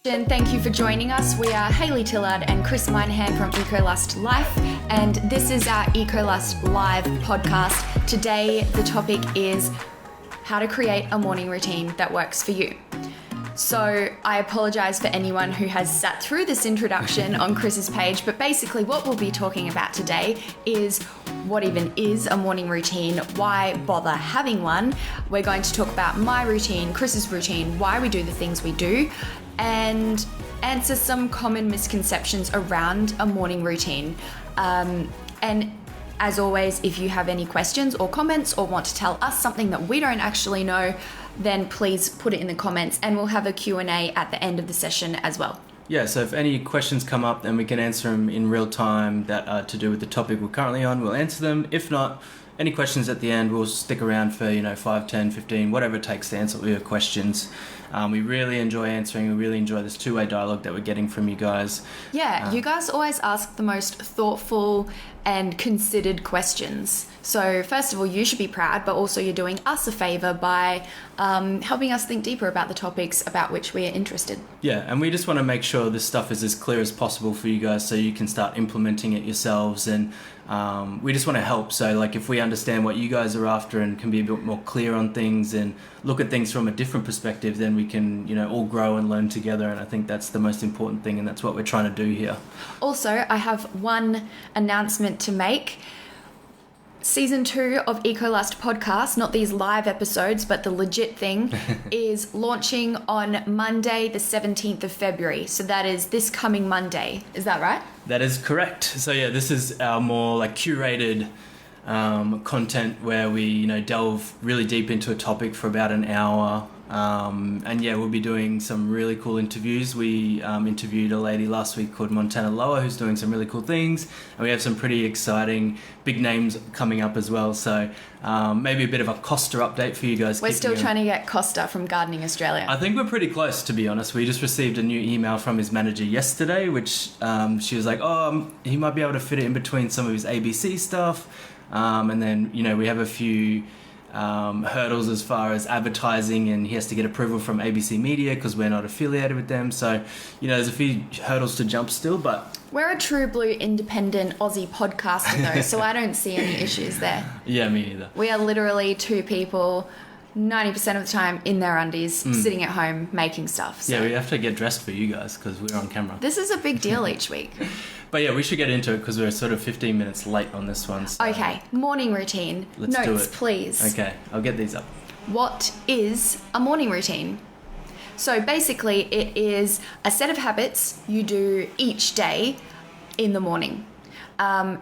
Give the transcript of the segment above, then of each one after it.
Thank you for joining us. We are Hayley Tillard and Chris Minehan from Ecolust LIVE, and this is our Ecolust LIVE podcast. Today, the topic is how to create a morning routine that works for you. So I apologize for anyone who has sat through this introduction on Chris's page, but basically what we'll be talking about today is what even is a morning routine, why bother having one. We're going to talk about my routine, Chris's routine, why we do the things we do, and answer some common misconceptions around a morning routine. And as always, if you have any questions or comments or want to tell us something that we don't actually know, then please put it in the comments and we'll have a Q&A at the end of the session as well. Yeah, so if any questions come up, then we can answer them in real time that are to do with the topic we're currently on. We'll answer them. If not, any questions at the end, we'll stick around for, 5, 10, 15, whatever it takes to answer all your questions. We really enjoy answering. We really enjoy this two-way dialogue that we're getting from you guys. Yeah, you guys always ask the most thoughtful and considered questions. So first of all, you should be proud, but also you're doing us a favor by helping us think deeper about the topics about which we are interested. Yeah, and we just want to make sure this stuff is as clear as possible for you guys so you can start implementing it yourselves. And we just want to help. So like if we understand what you guys are after and can be a bit more clear on things and look at things from a different perspective, then we can, all grow and learn together. And I think that's the most important thing, and that's what we're trying to do here. Also, I have one announcement to make. Season 2 of Ecolust Podcast, not these live episodes, but the legit thing, is launching on Monday, the 17th of February. So that is this coming Monday. Is that right? That is correct. So yeah, this is our more curated content where we, delve really deep into a topic for about an hour. And yeah, we'll be doing some really cool interviews. We interviewed a lady last week called Montana Lower who's doing some really cool things, and we have some pretty exciting big names coming up as well. So maybe a bit of a Costa update for you guys. We're still trying to get Costa from Gardening Australia. I think we're pretty close, to be honest. We just received a new email from his manager yesterday, which she was like, he might be able to fit it in between some of his ABC stuff. And then, we have a few hurdles as far as advertising, and he has to get approval from ABC Media because we're not affiliated with them. So, there's a few hurdles to jump still, but... We're a true blue independent Aussie podcaster though, so I don't see any issues there. Yeah, me neither. We are literally two people 90% of the time in their undies, sitting at home making stuff. So. Yeah, we have to get dressed for you guys because we're on camera. This is a big deal each week. But yeah, we should get into it because we're sort of 15 minutes late on this one. So okay, morning routine. Let's do Notes, it. please. Okay, I'll get these up. What is a morning routine? So basically, it is a set of habits you do each day in the morning.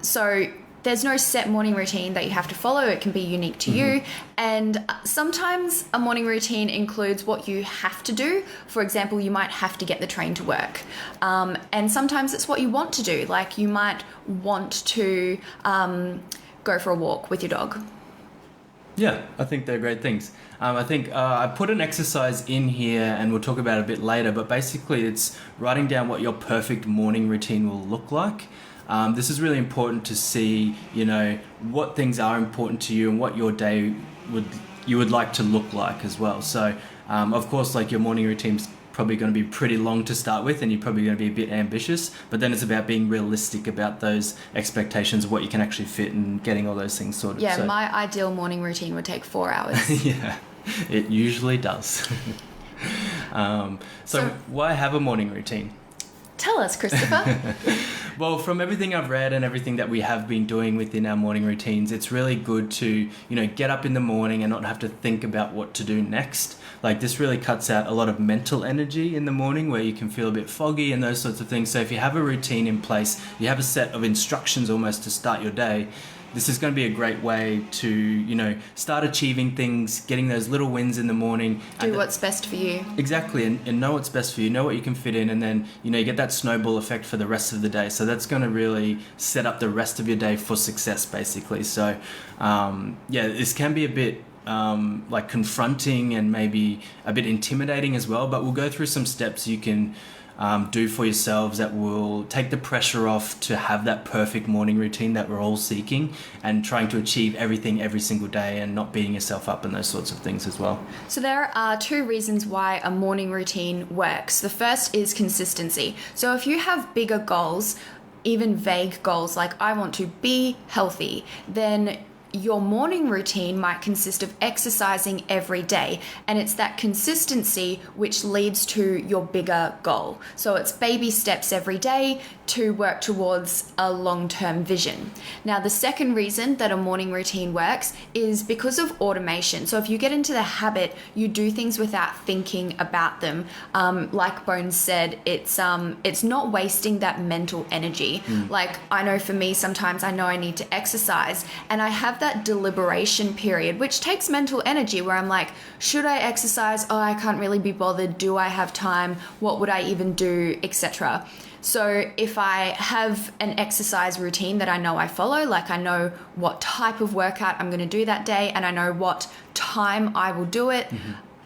So there's no set morning routine that you have to follow. It can be unique to you. And sometimes a morning routine includes what you have to do. For example, you might have to get the train to work. And sometimes it's what you want to do. Like you might want to go for a walk with your dog. Yeah, I think they're great things. I think I put an exercise in here and we'll talk about it a bit later, but basically it's writing down what your perfect morning routine will look like. This is really important to see, what things are important to you and what your day would like to look like as well. So, of course, your morning routine's probably going to be pretty long to start with, and you're probably going to be a bit ambitious. But then it's about being realistic about those expectations of what you can actually fit and getting all those things sorted. Yeah, my ideal morning routine would take 4 hours. Yeah, it usually does. So why have a morning routine? Tell us, Christopher. Well, from everything I've read and everything that we have been doing within our morning routines, it's really good to, get up in the morning and not have to think about what to do next. This really cuts out a lot of mental energy in the morning where you can feel a bit foggy and those sorts of things. So if you have a routine in place, you have a set of instructions almost to start your day, this is going to be a great way to, start achieving things, getting those little wins in the morning. Do what's best for you. Exactly, and know what's best for you, know what you can fit in, and then, you get that snowball effect for the rest of the day. So that's going to really set up the rest of your day for success, basically. So, this can be a bit confronting and maybe a bit intimidating as well, but we'll go through some steps you can do for yourselves that will take the pressure off to have that perfect morning routine that we're all seeking, and trying to achieve everything every single day and not beating yourself up and those sorts of things as well. So there are 2 reasons why a morning routine works. The first is consistency. So if you have bigger goals, even vague goals like I want to be healthy, then your morning routine might consist of exercising every day, and it's that consistency which leads to your bigger goal. So it's baby steps every day to work towards a long-term vision. Now, the second reason that a morning routine works is because of automation. So if you get into the habit, you do things without thinking about them. Like Bones said, it's not wasting that mental energy. Like, I know for me, sometimes I know I need to exercise, and I have that deliberation period, which takes mental energy, where I'm like, should I exercise? Oh, I can't really be bothered. Do I have time? What would I even do, etc. So if I have an exercise routine that I know I follow, like I know what type of workout I'm going to do that day, and I know what time I will do it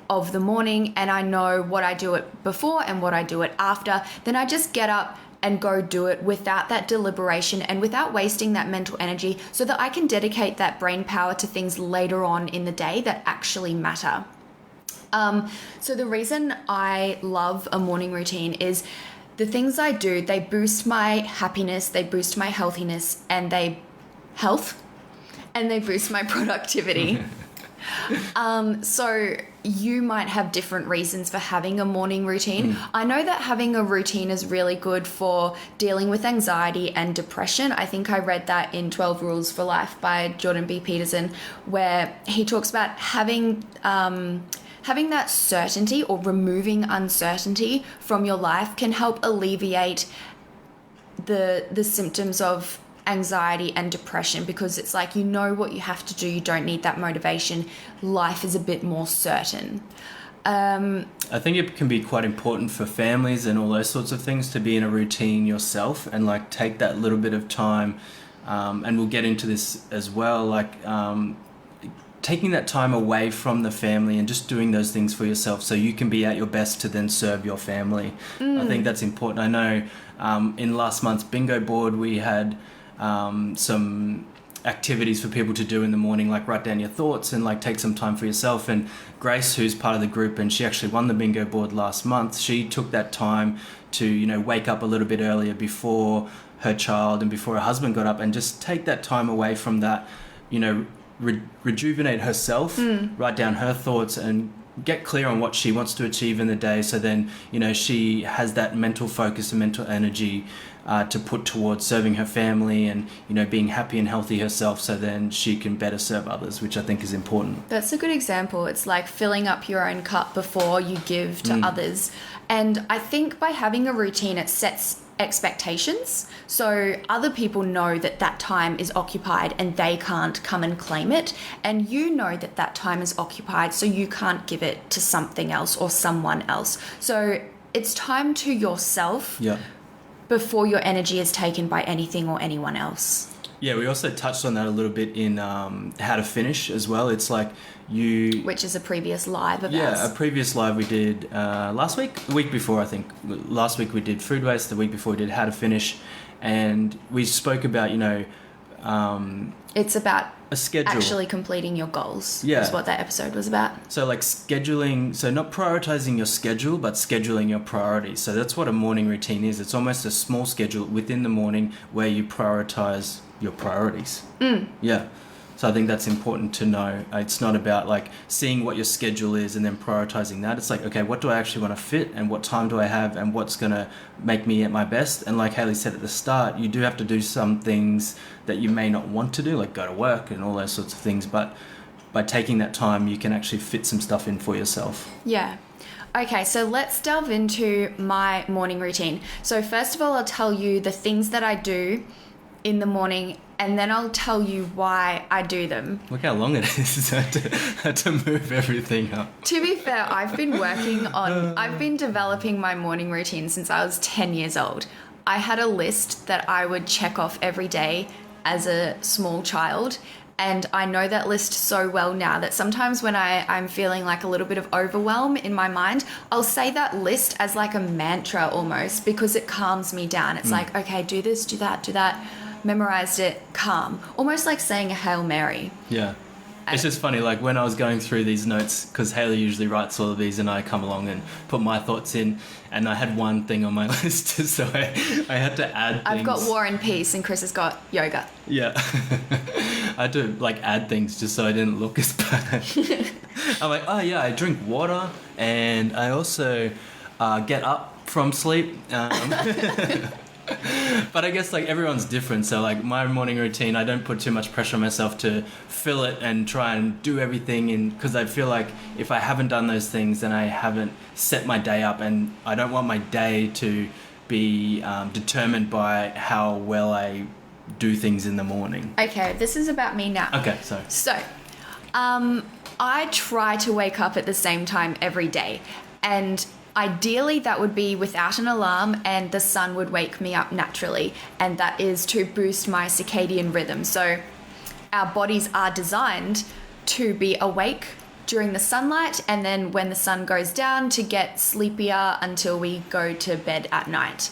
of the morning, and I know what I do it before and what I do it after, then I just get up and go do it without that deliberation and without wasting that mental energy, so that I can dedicate that brain power to things later on in the day that actually matter. So the reason I love a morning routine is the things I do, they boost my happiness, they boost my healthiness, and they boost my productivity. So you might have different reasons for having a morning routine. I know that having a routine is really good for dealing with anxiety and depression. I think I read that in 12 Rules for Life by Jordan B. Peterson, where he talks about having that certainty, or removing uncertainty from your life, can help alleviate the symptoms of anxiety and depression, because it's like, you know what you have to do, you don't need that motivation, life is a bit more certain. I think it can be quite important for families and all those sorts of things to be in a routine yourself, and like take that little bit of time, and we'll get into this as well, like taking that time away from the family and just doing those things for yourself so you can be at your best to then serve your family. I think that's important. I know in last month's bingo board we had some activities for people to do in the morning, like write down your thoughts and like take some time for yourself. And Grace, who's part of the group, and she actually won the bingo board last month, she took that time to, you know, wake up a little bit earlier before her child and before her husband got up, and just take that time away from that, you know, rejuvenate herself, write down her thoughts and get clear on what she wants to achieve in the day, so then, you know, she has that mental focus and mental energy to put towards serving her family and, you know, being happy and healthy herself, so then she can better serve others, which I think is important. That's a good example. It's like filling up your own cup before you give to others. And I think by having a routine, it sets expectations, so other people know that that time is occupied and they can't come and claim it, and you know that that time is occupied, so you can't give it to something else or someone else. So it's time to yourself before your energy is taken by anything or anyone else. Yeah, we also touched on that a little bit in How to Finish as well. It's like which is a previous live of ours. Yeah, a previous live we did last week, the week before, I think. Last week we did food waste, the week before we did How to Finish, and we spoke about, you know... it's about a schedule. Actually completing your goals is what that episode was about. So like scheduling, so not prioritizing your schedule, but scheduling your priorities. So that's what a morning routine is. It's almost a small schedule within the morning where you prioritize your priorities. Yeah. So I think that's important to know. It's not about like seeing what your schedule is and then prioritizing that. It's like, okay, what do I actually want to fit, and what time do I have, and what's going to make me at my best? And like Hayley said at the start, you do have to do some things that you may not want to do, like go to work and all those sorts of things. But by taking that time, you can actually fit some stuff in for yourself. Yeah. Okay, so let's delve into my morning routine. So first of all, I'll tell you the things that I do in the morning, and then I'll tell you why I do them. Look how long it is. I had to move everything up. To be fair, I've been developing my morning routine since I was 10 years old. I had a list that I would check off every day as a small child, And I know that list so well now that sometimes when I'm feeling like a little bit of overwhelm in my mind, I'll say that list as like a mantra almost, because it calms me down. It's like, okay, do this, do that, memorized it, calm. Almost like saying a Hail Mary. Yeah. It's just funny, like when I was going through these notes, because Hayley usually writes all of these and I come along and put my thoughts in, and I had one thing on my list, so I had to add things. I've got War and Peace and Chris has got yoga. Yeah. I had to like add things just so I didn't look as bad. I'm like, oh yeah, I drink water and I also get up from sleep. But I guess like everyone's different, so like my morning routine, I don't put too much pressure on myself to fill it and try and do everything, and because I feel like if I haven't done those things, then I haven't set my day up, and I don't want my day to be determined by how well I do things in the morning. Okay, this is about me now. Okay, sorry. So, I try to wake up at the same time every day, and ideally that would be without an alarm and the sun would wake me up naturally, and that is to boost my circadian rhythm. So our bodies are designed to be awake during the sunlight, and then when the sun goes down to get sleepier until we go to bed at night.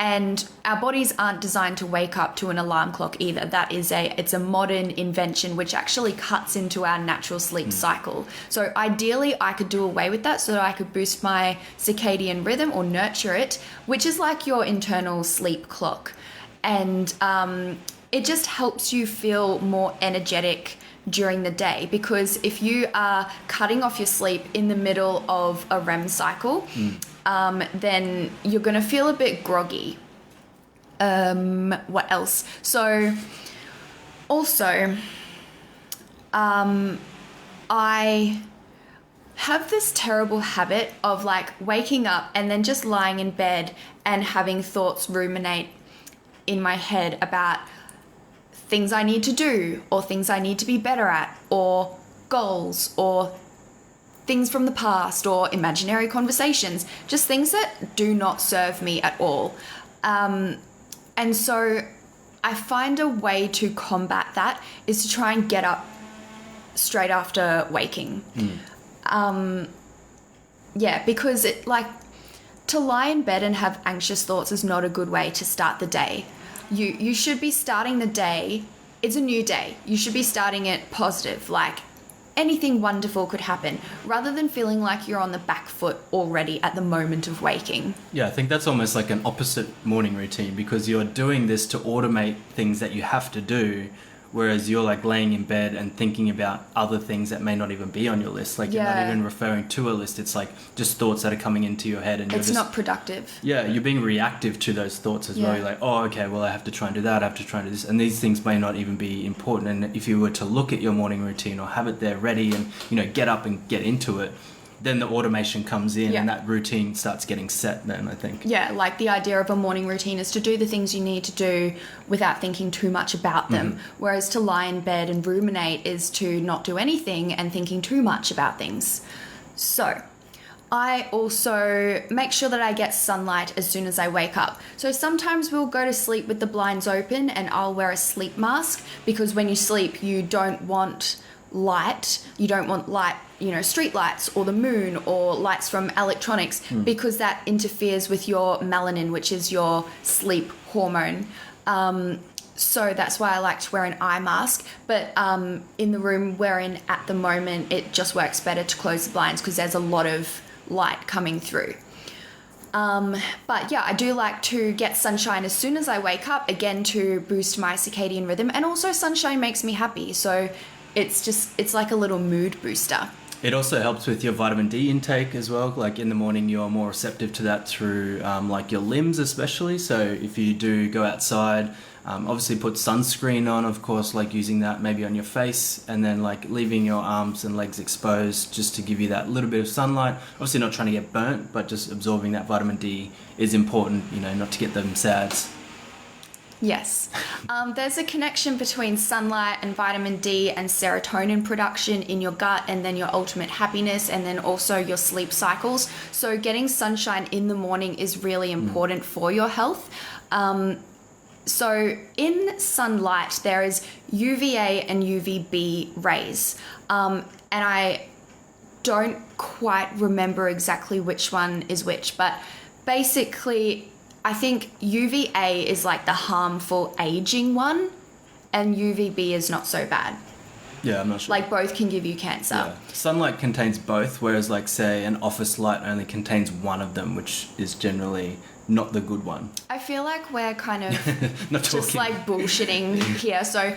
And our bodies aren't designed to wake up to an alarm clock either. That is it's a modern invention which actually cuts into our natural sleep cycle. So ideally I could do away with that so that I could boost my circadian rhythm or nurture it, which is like your internal sleep clock. And it just helps you feel more energetic during the day, because if you are cutting off your sleep in the middle of a REM cycle, then you're going to feel a bit groggy. What else? So also, I have this terrible habit of like waking up and then just lying in bed and having thoughts ruminate in my head about things I need to do, or things I need to be better at, or goals, or things from the past, or imaginary conversations, just things that do not serve me at all. And so I find a way to combat that is to try and get up straight after waking. Yeah, because it like to lie in bed and have anxious thoughts is not a good way to start the day. You should be starting the day, it's a new day. You should be starting it positive, like anything wonderful could happen, rather than feeling like you're on the back foot already at the moment of waking. Yeah, I think that's almost like an opposite morning routine, because you're doing this to automate things that you have to do, whereas you're like laying in bed and thinking about other things that may not even be on your list. Like you're not even referring to a list. It's like just thoughts that are coming into your head, and it's not productive. Yeah, you're being reactive to those thoughts as well. You're like, oh, okay, well, I have to try and do that. I have to try and do this. And these things may not even be important. And if you were to look at your morning routine or have it there ready and, get up and get into it, then the automation comes in and that routine starts getting set then, I think. Yeah, like the idea of a morning routine is to do the things you need to do without thinking too much about them. Whereas to lie in bed and ruminate is to not do anything and thinking too much about things. So I also make sure that I get sunlight as soon as I wake up. So sometimes we'll go to sleep with the blinds open and I'll wear a sleep mask, because when you sleep, you don't want light. You don't want light, street lights or the moon or lights from electronics, because that interferes with your melanin, which is your sleep hormone. So that's why I like to wear an eye mask. But in the room we're in at the moment, it just works better to close the blinds because there's a lot of light coming through. But yeah, I do like to get sunshine as soon as I wake up, again, to boost my circadian rhythm. And also sunshine makes me happy. So it's like a little mood booster. It also helps with your vitamin D intake as well. Like in the morning, you are more receptive to that through like your limbs especially. So if you do go outside, obviously put sunscreen on, of course, like using that maybe on your face, and then like leaving your arms and legs exposed just to give you that little bit of sunlight. Obviously not trying to get burnt, but just absorbing that vitamin D is important, not to get them SADs. Yes. There's a connection between sunlight and vitamin D and serotonin production in your gut, and then your ultimate happiness, and then also your sleep cycles. So getting sunshine in the morning is really important for your health. So in sunlight, there is UVA and UVB rays. And I don't quite remember exactly which one is which, but basically I think UVA is like the harmful aging one and UVB is not so bad. Yeah, I'm not sure. Like both can give you cancer. Yeah. Sunlight contains both, whereas like say an office light only contains one of them, which is generally not the good one. I feel like we're kind of not just talking. like bullshitting here. So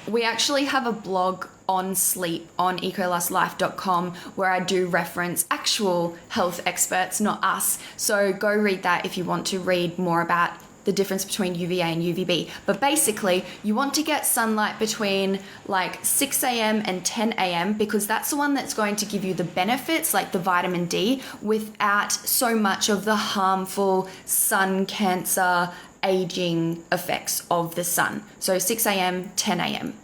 we actually have a blog on sleep on ecolustlife.com where I do reference actual health experts, not us. So go read that if you want to read more about the difference between UVA and UVB. But basically, you want to get sunlight between like 6 a.m. and 10 a.m. because that's the one that's going to give you the benefits like the vitamin D without so much of the harmful sun cancer aging effects of the sun. So 6 a.m., 10 a.m.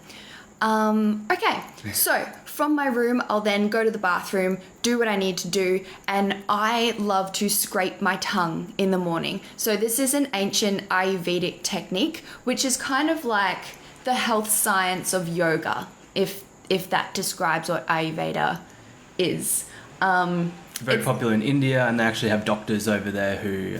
Okay, so from my room, I'll then go to the bathroom, do what I need to do, and I love to scrape my tongue in the morning. So this is an ancient Ayurvedic technique, which is kind of like the health science of yoga, if that describes what Ayurveda is. Very popular in India, and they actually have doctors over there who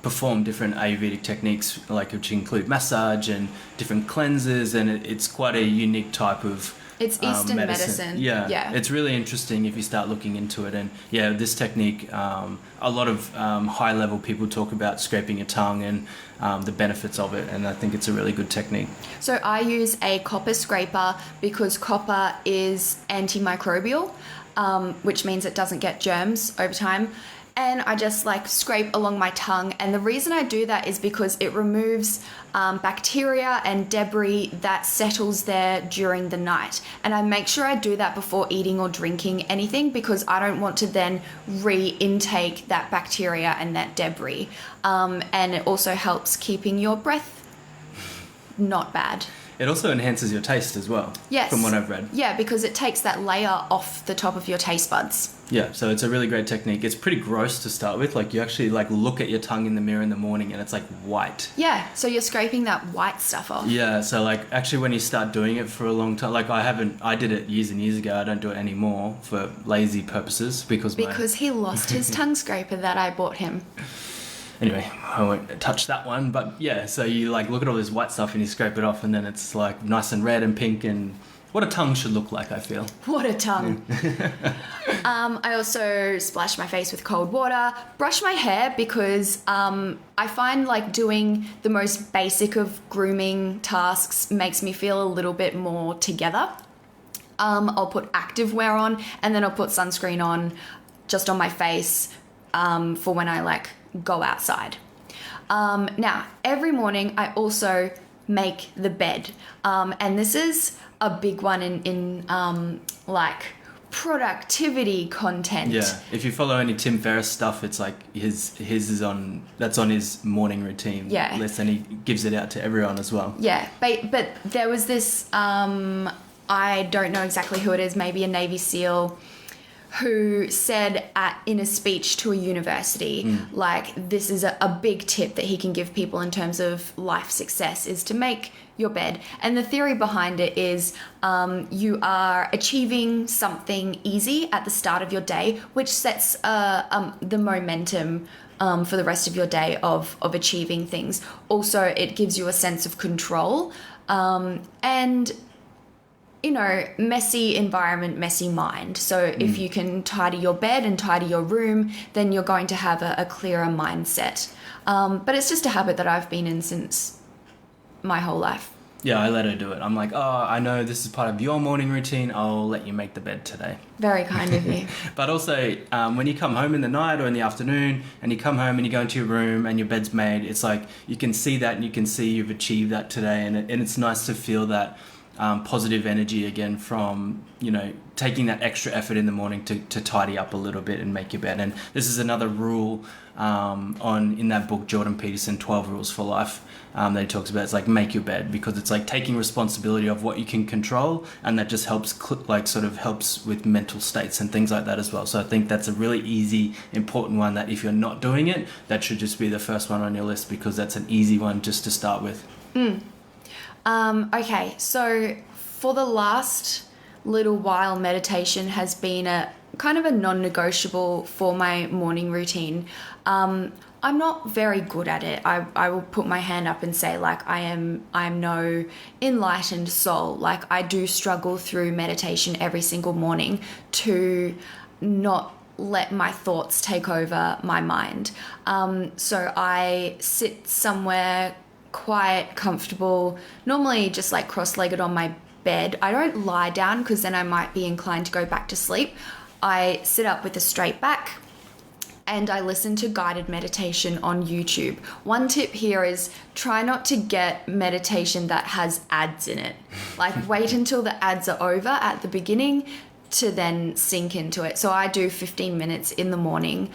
perform different Ayurvedic techniques, like which include massage and different cleanses, and it's quite a unique type of It's Eastern medicine. Yeah, it's really interesting if you start looking into it. And yeah, this technique, a lot of high-level people talk about scraping your tongue and the benefits of it, and I think it's a really good technique. So I use a copper scraper because copper is antimicrobial, which means it doesn't get germs over time. And I just like scrape along my tongue. And the reason I do that is because it removes bacteria and debris that settles there during the night. And I make sure I do that before eating or drinking anything because I don't want to then re-intake that bacteria and that debris. And it also helps keeping your breath not bad. It also enhances your taste as well. Yes. From what I've read. Yeah, because it takes that layer off the top of your taste buds. Yeah, so it's a really great technique. It's pretty gross to start with. Like you actually like look at your tongue in the mirror in the morning and it's like white. Yeah, so you're scraping that white stuff off. Yeah, so like actually when you start doing it for a long time, like I did it years and years ago. I don't do it anymore for lazy purposes because he lost his tongue scraper that I bought him. Anyway, I won't touch that one, but yeah, so you like look at all this white stuff and you scrape it off and then it's like nice and red and pink and what a tongue should look like, I feel. What a tongue. I also splash my face with cold water, brush my hair because I find like doing the most basic of grooming tasks makes me feel a little bit more together. I'll put activewear on and then I'll put sunscreen on just on my face for when I like go outside. Now, every morning I also make the bed. And this is a big one in like productivity content. Yeah, if you follow any Tim Ferriss stuff, it's like his is on his morning routine list, and he gives it out to everyone as well. Yeah, but there was this I don't know exactly who it is, maybe a Navy SEAL, who said in a speech to a university, like this is a big tip that he can give people in terms of life success is to make your bed. And the theory behind it is you are achieving something easy at the start of your day, which sets the momentum for the rest of your day of achieving things. Also, it gives you a sense of control and you know, messy environment, messy mind. So if you can tidy your bed and tidy your room, then you're going to have a clearer mindset. But it's just a habit that I've been in since my whole life. Yeah, I let her do it. I'm like, oh, I know this is part of your morning routine. I'll let you make the bed today. Very kind of you. But also, when you come home in the night or in the afternoon and you come home and you go into your room and your bed's made, it's like you can see that and you can see you've achieved that today. And it's nice to feel that positive energy again from, taking that extra effort in the morning to tidy up a little bit and make your bed. And this is another rule in that book, Jordan Peterson, 12 Rules for Life, that he talks about. It's like, make your bed, because it's like taking responsibility of what you can control, and that just helps helps with mental states and things like that as well. So I think that's a really easy, important one that if you're not doing it, that should just be the first one on your list, because that's an easy one just to start with. Okay, so for the last little while, meditation has been a kind of a non-negotiable for my morning routine. I'm not very good at it. I will put my hand up and say, like, I'm no enlightened soul. Like, I do struggle through meditation every single morning to not let my thoughts take over my mind. So I sit somewhere quiet, comfortable, normally just like cross-legged on my bed. I don't lie down because then I might be inclined to go back to sleep. I sit up with a straight back, and I listen to guided meditation on YouTube. One tip here is try not to get meditation that has ads in it. Like, wait until the ads are over at the beginning to then sink into it. So I do 15 minutes in the morning.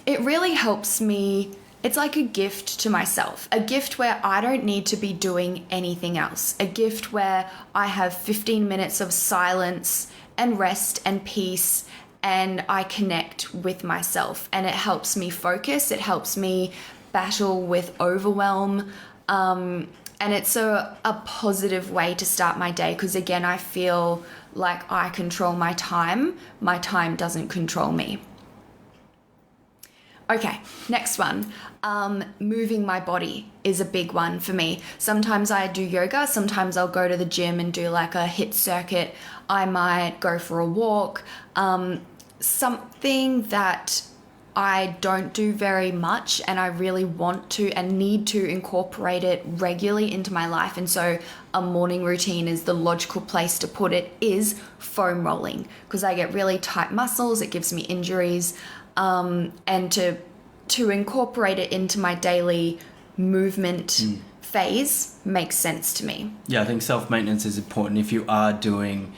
It really helps me. It's like a gift to myself, a gift where I don't need to be doing anything else, a gift where I have 15 minutes of silence and rest and peace, and I connect with myself, and it helps me focus. It helps me battle with overwhelm. And it's a positive way to start my day, because again, I feel like I control my time. My time doesn't control me. Okay, next one. Moving my body is a big one for me. Sometimes I do yoga. Sometimes I'll go to the gym and do like a HIIT circuit. I might go for a walk. Something that I don't do very much, and I really want to and need to incorporate it regularly into my life. And so a morning routine is the logical place to put it, is foam rolling, because I get really tight muscles. It gives me injuries. And to incorporate it into my daily movement phase makes sense to me. Yeah, I think self-maintenance is important. If you are doing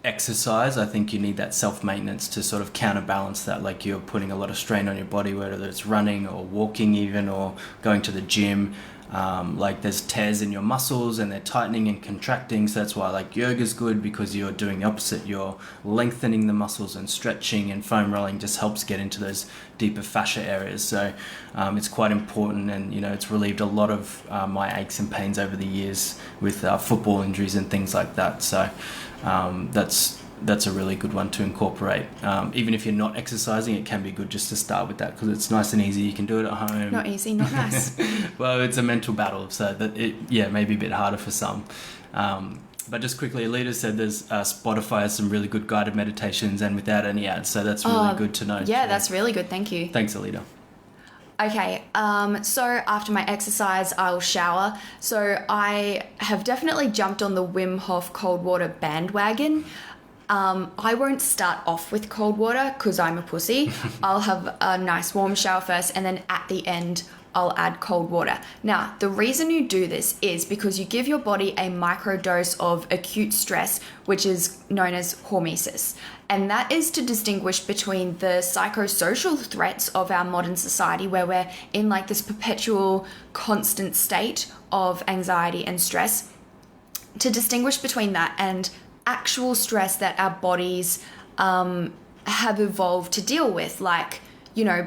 exercise, I think you need that self-maintenance to sort of counterbalance that. Like, you're putting a lot of strain on your body, whether it's running or walking even, or going to the gym. Like, there's tears in your muscles and they're tightening and contracting. So that's why like yoga's good, because you're doing the opposite. You're lengthening the muscles, and stretching and foam rolling just helps get into those deeper fascia areas. So it's quite important, and it's relieved a lot of my aches and pains over the years with football injuries and things like that. So that's a really good one to incorporate. Even if you're not exercising, it can be good just to start with that, because it's nice and easy. You can do it at home. Not easy, not nice. Well, it's a mental battle, so that may be a bit harder for some. But just quickly, Alita said there's Spotify has some really good guided meditations and without any ads, so that's really good to know. Yeah, that's really good. Thank you. Thanks, Alita. Okay, so after my exercise, I'll shower. So I have definitely jumped on the Wim Hof cold water bandwagon. I won't start off with cold water because I'm a pussy. I'll have a nice warm shower first, and then at the end, I'll add cold water. Now, the reason you do this is because you give your body a microdose of acute stress, which is known as hormesis. And that is to distinguish between the psychosocial threats of our modern society, where we're in like this perpetual constant state of anxiety and stress, to distinguish between that and actual stress that our bodies have evolved to deal with, like,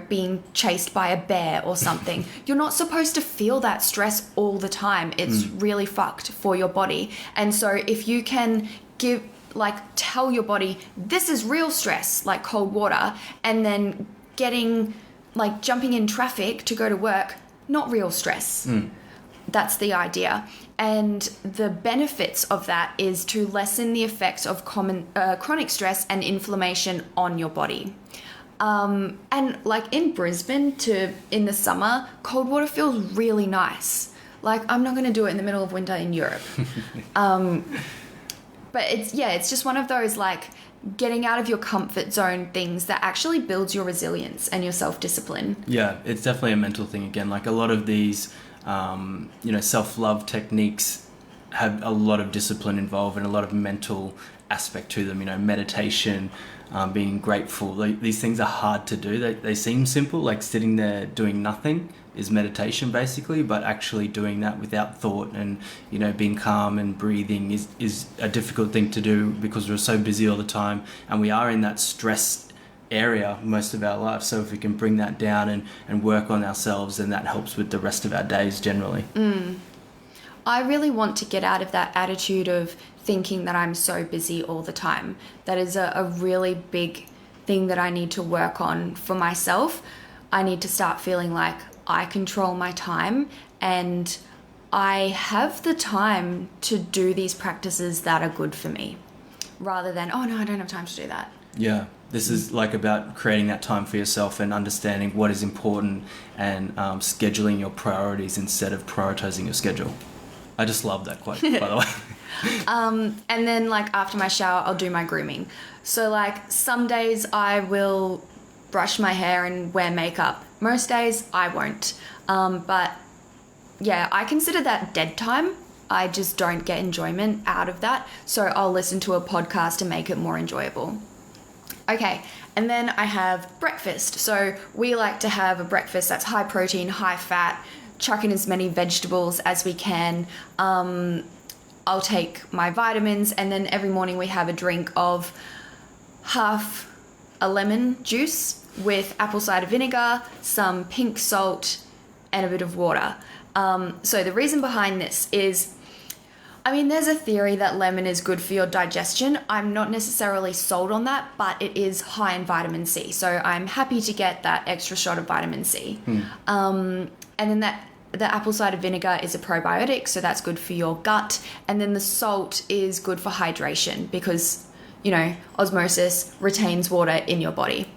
being chased by a bear or something. You're not supposed to feel that stress all the time. It's really fucked for your body. And so if you can tell your body, this is real stress, like cold water, and then jumping in traffic to go to work, not real stress. That's the idea. And the benefits of that is to lessen the effects of chronic stress and inflammation on your body. And like in Brisbane in the summer, cold water feels really nice. Like, I'm not going to do it in the middle of winter in Europe. But it's just one of those like getting out of your comfort zone things that actually builds your resilience and your self-discipline. Yeah, it's definitely a mental thing again. Like, a lot of these self-love techniques have a lot of discipline involved and a lot of mental aspect to them. Meditation, being grateful. These things are hard to do. They seem simple, like sitting there doing nothing is meditation basically, but actually doing that without thought and being calm and breathing is a difficult thing to do because we're so busy all the time and we are in that stress area most of our life. So if we can bring that down and work on ourselves, then that helps with the rest of our days generally. I really want to get out of that attitude of thinking that I'm so busy all the time. That is a really big thing that I need to work on for myself. I need to start feeling like I control my time and I have the time to do these practices that are good for me, rather than, oh no, I don't have time to do that. Yeah, this is like about creating that time for yourself and understanding what is important and scheduling your priorities instead of prioritizing your schedule. I just love that quote, by the way. And then like after my shower, I'll do my grooming. So like some days I will brush my hair and wear makeup. Most days I won't. But yeah, I consider that dead time. I just don't get enjoyment out of that. So I'll listen to a podcast and make it more enjoyable. Okay, and then I have breakfast. So we like to have a breakfast that's high protein, high fat, chuck in as many vegetables as we can. I'll take my vitamins, and then every morning we have a drink of half a lemon juice with apple cider vinegar, some pink salt, and a bit of water. So the reason behind this is, there's a theory that lemon is good for your digestion. I'm not necessarily sold on that, but it is high in vitamin C. So I'm happy to get that extra shot of vitamin C. And then the apple cider vinegar is a probiotic, so that's good for your gut. And then the salt is good for hydration because, osmosis retains water in your body.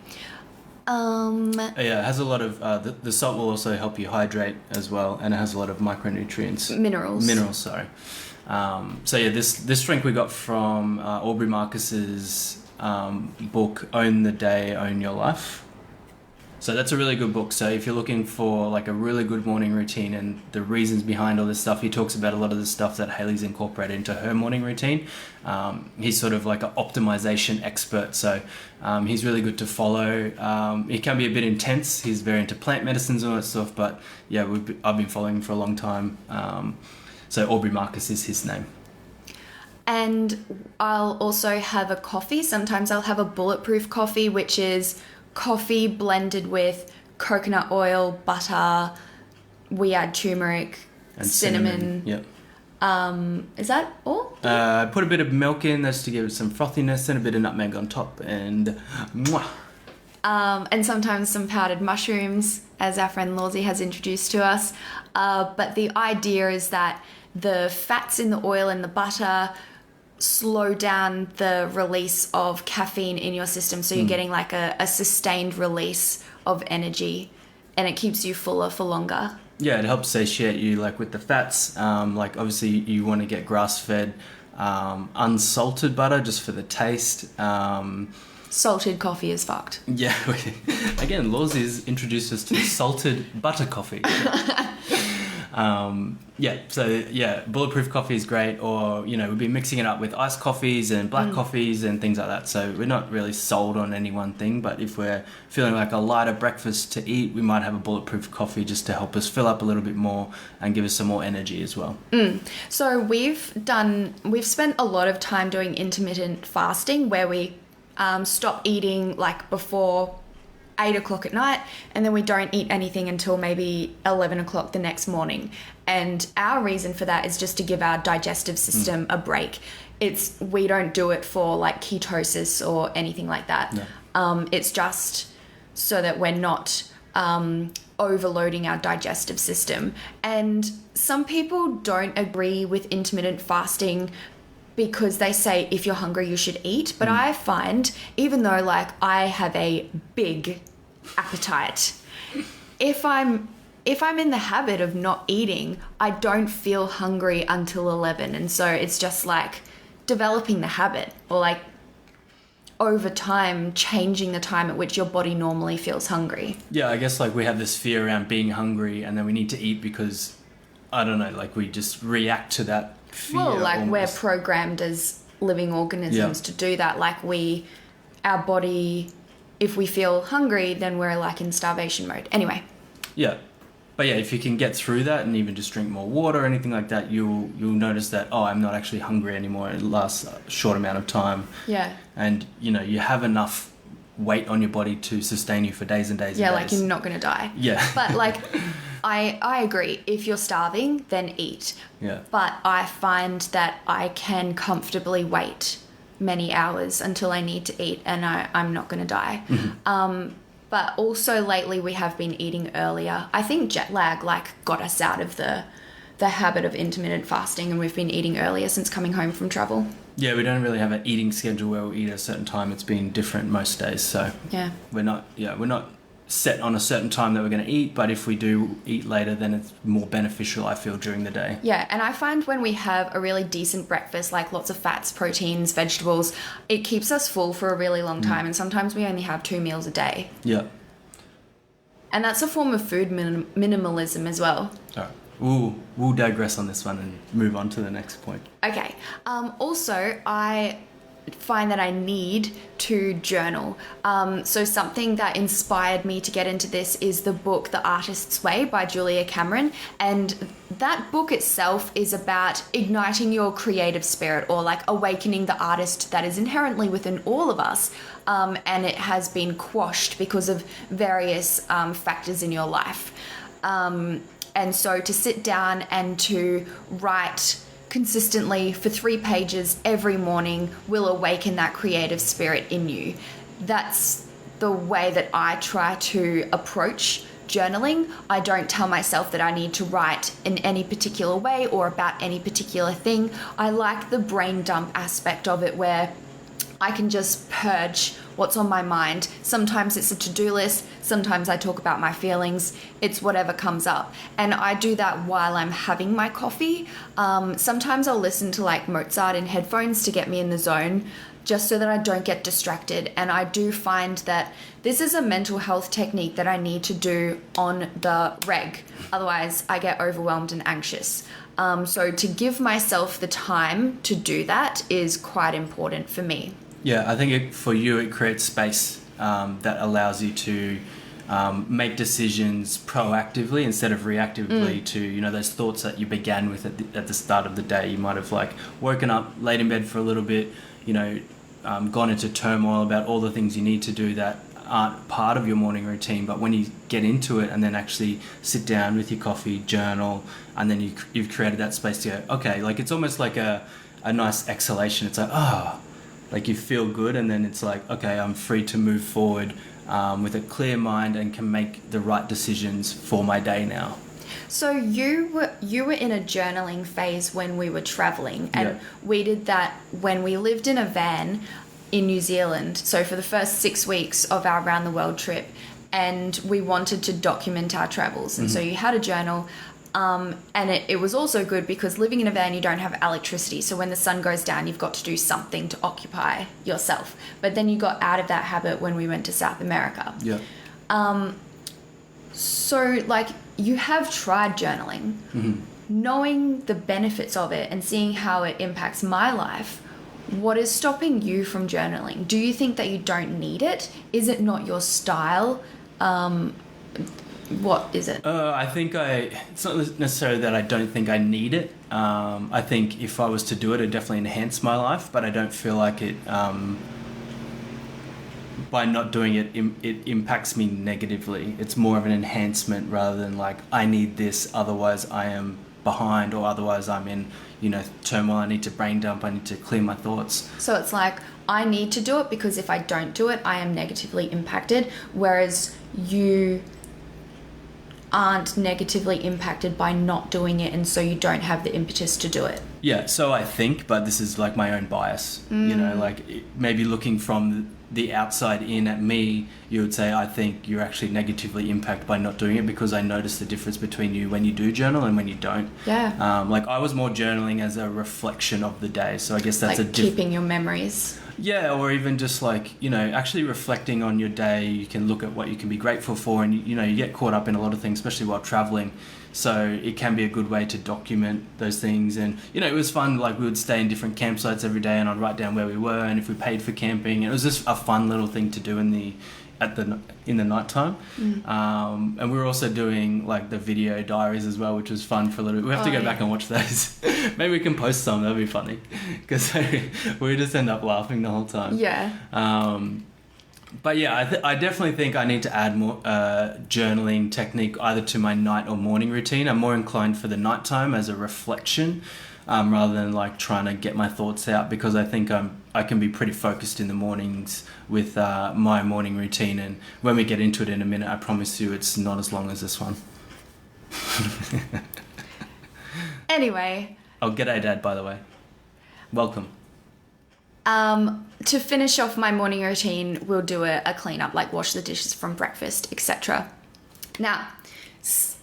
Yeah, it has a lot of the salt will also help you hydrate as well, and it has a lot of micronutrients. Minerals, sorry. So yeah, this drink we got from Aubrey Marcus's book Own the Day, Own Your Life. So that's a really good book. So if you're looking for like a really good morning routine and the reasons behind all this stuff, he talks about a lot of the stuff that Hayley's incorporated into her morning routine. He's sort of like an optimization expert. So he's really good to follow. He can be a bit intense. He's very into plant medicines and all that stuff. But yeah, I've been following him for a long time. So Aubrey Marcus is his name. And I'll also have a coffee. Sometimes I'll have a bulletproof coffee, which is coffee blended with coconut oil, butter. We add turmeric, and cinnamon. Yep. Is that all? Put a bit of milk in that's to give it some frothiness and a bit of nutmeg on top, and mwah. And sometimes some powdered mushrooms, as our friend Lawsy has introduced to us. But the idea is that the fats in the oil and the butter slow down the release of caffeine in your system, so you're getting like a sustained release of energy, and it keeps you fuller for longer. Yeah, it helps satiate you, like with the fats. Like obviously you want to get grass-fed, unsalted butter just for the taste. Salted coffee is fucked. Yeah, again, Lawsy's introduced us to salted butter coffee. Bulletproof coffee is great, or we've been mixing it up with iced coffees and black coffees and things like that. So we're not really sold on any one thing, but if we're feeling like a lighter breakfast to eat, we might have a bulletproof coffee just to help us fill up a little bit more and give us some more energy as well. So we've spent a lot of time doing intermittent fasting, where we stop eating like before 8 o'clock at night, and then we don't eat anything until maybe 11 o'clock the next morning. And our reason for that is just to give our digestive system a break. We don't do it for like ketosis or anything like that. No. It's just so that we're not overloading our digestive system. And some people don't agree with intermittent fasting because they say if you're hungry you should eat, but I find, even though like I have a big appetite, if I'm in the habit of not eating, I don't feel hungry until 11. And so it's just like developing the habit, or like over time changing the time at which your body normally feels hungry. Yeah, I guess like we have this fear around being hungry, and then we need to eat because I don't know, like we just react to that fear. Well, like almost. we're programmed as living organisms to do that. Like our body, if we feel hungry, then we're like in starvation mode. Anyway. Yeah. But yeah, if you can get through that and even just drink more water or anything like that, you'll notice that, I'm not actually hungry anymore. It lasts a short amount of time. Yeah. And, you have enough weight on your body to sustain you for days and days and days. Yeah, like you're not going to die. Yeah. But like, I agree. If you're starving, then eat. Yeah. But I find that I can comfortably wait many hours until I need to eat, and I'm not going to die. Mm-hmm. But also lately we have been eating earlier. I think jet lag got us out of the habit of intermittent fasting, and we've been eating earlier since coming home from travel. Yeah, we don't really have an eating schedule where we eat at a certain time. It's been different most days. So yeah, we're not set on a certain time that we're going to eat, but if we do eat later, then it's more beneficial, I feel, during the day. Yeah, and I find when we have a really decent breakfast, like lots of fats, proteins, vegetables, it keeps us full for a really long time, and sometimes we only have 2 meals a day. Yeah. And that's a form of food minimalism as well. All right. We'll digress on this one and move on to the next point. Okay. Also, I find that I need to journal. So something that inspired me to get into this is the book The Artist's Way by Julia Cameron. And that book itself is about igniting your creative spirit, or like awakening the artist that is inherently within all of us. And it has been quashed because of various factors in your life. And so to sit down and to write consistently for 3 pages every morning will awaken that creative spirit in you. That's the way that I try to approach journaling. I don't tell myself that I need to write in any particular way or about any particular thing. I like the brain dump aspect of it, where I can just purge what's on my mind. Sometimes it's a to-do list. Sometimes I talk about my feelings. It's whatever comes up. And I do that while I'm having my coffee. Sometimes I'll listen to like Mozart in headphones to get me in the zone, just so that I don't get distracted. And I do find that this is a mental health technique that I need to do on the reg. Otherwise, I get overwhelmed and anxious. So to give myself the time to do that is quite important for me. Yeah, I think for you it creates space that allows you to make decisions proactively instead of reactively to, those thoughts that you began with at the start of the day. You might have like woken up, laid in bed for a little bit, gone into turmoil about all the things you need to do that aren't part of your morning routine. But when you get into it and then actually sit down with your coffee, journal, and then you've created that space to go, okay, like it's almost like a nice exhalation. It's like, like you feel good, and then it's like, okay, I'm free to move forward with a clear mind and can make the right decisions for my day now. So you were in a journaling phase when we were traveling, and we did that when we lived in a van in New Zealand. So for the first 6 weeks of our round the world trip, and we wanted to document our travels. And so you had a journal. And it was also good because living in a van, you don't have electricity. So when the sun goes down, you've got to do something to occupy yourself. But then you got out of that habit when we went to South America. Yeah. So like you have tried journaling, knowing the benefits of it and seeing how it impacts my life. What is stopping you from journaling? Do you think that you don't need it? Is it not your style? What is it? I think it's not necessarily that I don't think I need it. I think if I was to do it, it'd definitely enhance my life, but I don't feel like it, by not doing it, it impacts me negatively. It's more of an enhancement rather than like, I need this, otherwise I am behind, or otherwise I'm in, turmoil. I need to brain dump. I need to clear my thoughts. So it's like, I need to do it because if I don't do it, I am negatively impacted, whereas you aren't negatively impacted by not doing it, and so you don't have the impetus to do it. Yeah, so I think, but this is like my own bias, like maybe looking from the outside in at me, you would say, I think you're actually negatively impacted by not doing it, because I notice the difference between you when you do journal and when you don't. Yeah. Like I was more journaling as a reflection of the day, so I guess that's like keeping your memories. Yeah, or even just like, actually reflecting on your day. You can look at what you can be grateful for, and you get caught up in a lot of things, especially while traveling. So it can be a good way to document those things. And it was fun. Like, we would stay in different campsites every day, and I'd write down where we were and if we paid for camping. It was just a fun little thing to do in the nighttime. And we were also doing like the video diaries as well, which was fun for a little bit. We have to go back and watch those. Maybe we can post some. That'd be funny, because we just end up laughing the whole time. But yeah, I definitely think I need to add more journaling technique either to my night or morning routine. I'm more inclined for the nighttime as a reflection, rather than like trying to get my thoughts out, because I think I can be pretty focused in the mornings with my morning routine. And when we get into it in a minute, I promise you it's not as long as this one. Anyway. Oh, g'day, Dad, by the way. Welcome. To finish off my morning routine, we'll do a cleanup, like wash the dishes from breakfast, etc. Now,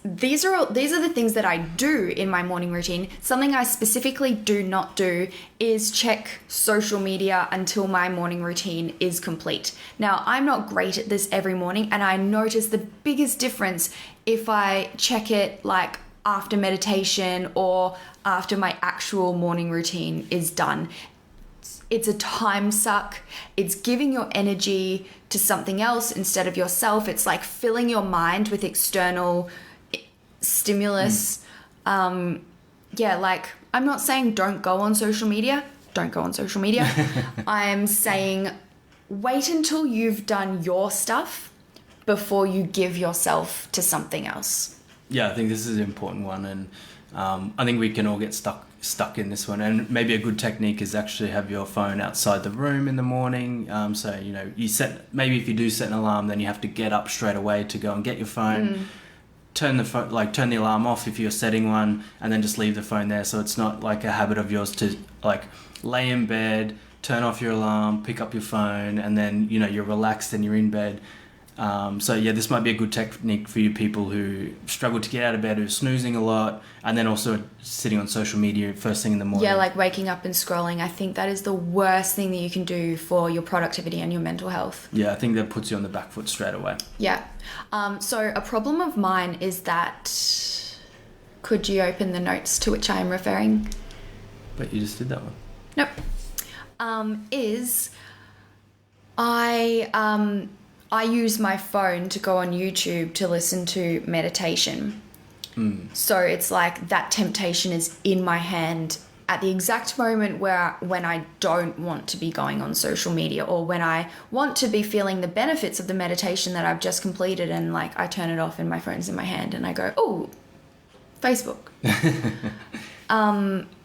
these are the things that I do in my morning routine. Something I specifically do not do is check social media until my morning routine is complete. Now, I'm not great at this every morning, and I notice the biggest difference if I check it like after meditation or after my actual morning routine is done. It's a time suck. It's giving your energy to something else instead of yourself. It's like filling your mind with external stimulus. Like, I'm not saying don't go on social media. Don't go on social media. I'm saying wait until you've done your stuff before you give yourself to something else. Yeah, I think this is an important one, and I think we can all get stuck in this one. And maybe a good technique is actually have your phone outside the room in the morning. So you set, maybe if you do set an alarm, then you have to get up straight away to go and get your phone. Turn the alarm off if you're setting one, and then just leave the phone there. So it's not like a habit of yours to like lay in bed, turn off your alarm, pick up your phone, and then you're relaxed and you're in bed. So yeah, this might be a good technique for you people who struggle to get out of bed, who are snoozing a lot, and then also sitting on social media first thing in the morning. Yeah, like waking up and scrolling. I think that is the worst thing that you can do for your productivity and your mental health. Yeah, I think that puts you on the back foot straight away. Yeah. So a problem of mine is that... Could you open the notes to which I am referring? But you just did that one. Nope. I use my phone to go on YouTube to listen to meditation. So it's like that temptation is in my hand at the exact moment when I don't want to be going on social media, or when I want to be feeling the benefits of the meditation that I've just completed, and like I turn it off and my phone's in my hand and I go, oh, Facebook.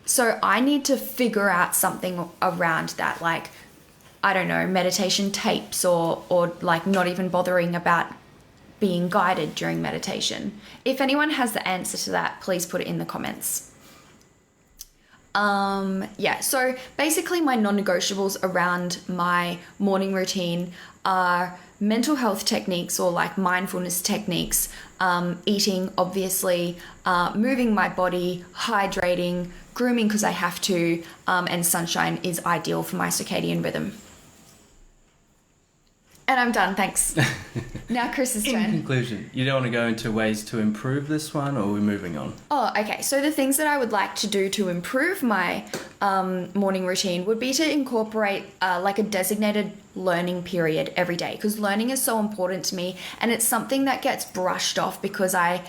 So I need to figure out something around that, like, I don't know, meditation tapes, or like not even bothering about being guided during meditation. If anyone has the answer to that, please put it in the comments. So basically my non-negotiables around my morning routine are mental health techniques, or like mindfulness techniques, eating, obviously, moving my body, hydrating, grooming because I have to, and sunshine is ideal for my circadian rhythm. And I'm done, thanks. Now Chris's turn. In conclusion, you don't want to go into ways to improve this one, or are we moving on? Oh, okay. So the things that I would like to do to improve my morning routine would be to incorporate like a designated learning period every day, because learning is so important to me, and it's something that gets brushed off because I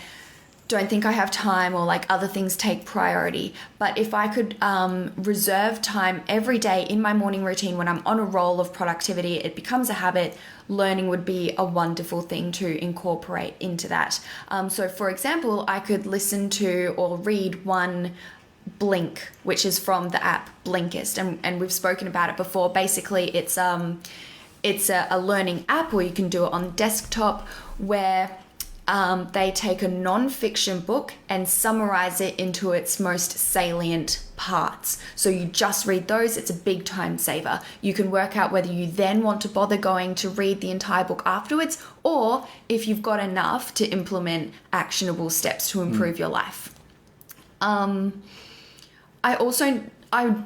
don't think I have time, or like other things take priority. But if I could reserve time every day in my morning routine when I'm on a roll of productivity, it becomes a habit. Learning would be a wonderful thing to incorporate into that. So for example, I could listen to or read one Blink, which is from the app BLINKIST, and we've spoken about it before. Basically, it's a learning app, or you can do it on desktop, where they take a non-fiction book and summarize it into its most salient parts. So you just read those. It's a big time saver. You can work out whether you then want to bother going to read the entire book afterwards, or if you've got enough to implement actionable steps to improve your life. I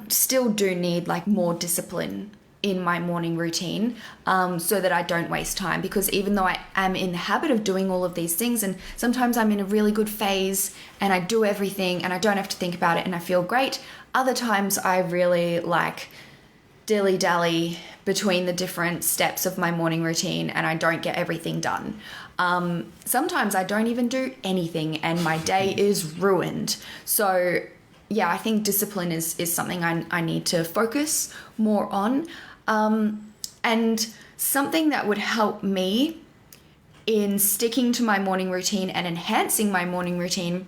still do need like more discipline in my morning routine, so that I don't waste time. Because even though I am in the habit of doing all of these things, and sometimes I'm in a really good phase and I do everything and I don't have to think about it and I feel great, other times I really like dilly-dally between the different steps of my morning routine and I don't get everything done. Sometimes I don't even do anything and my day is ruined. So yeah, I think discipline is something I need to focus more on. And something that would help me in sticking to my morning routine and enhancing my morning routine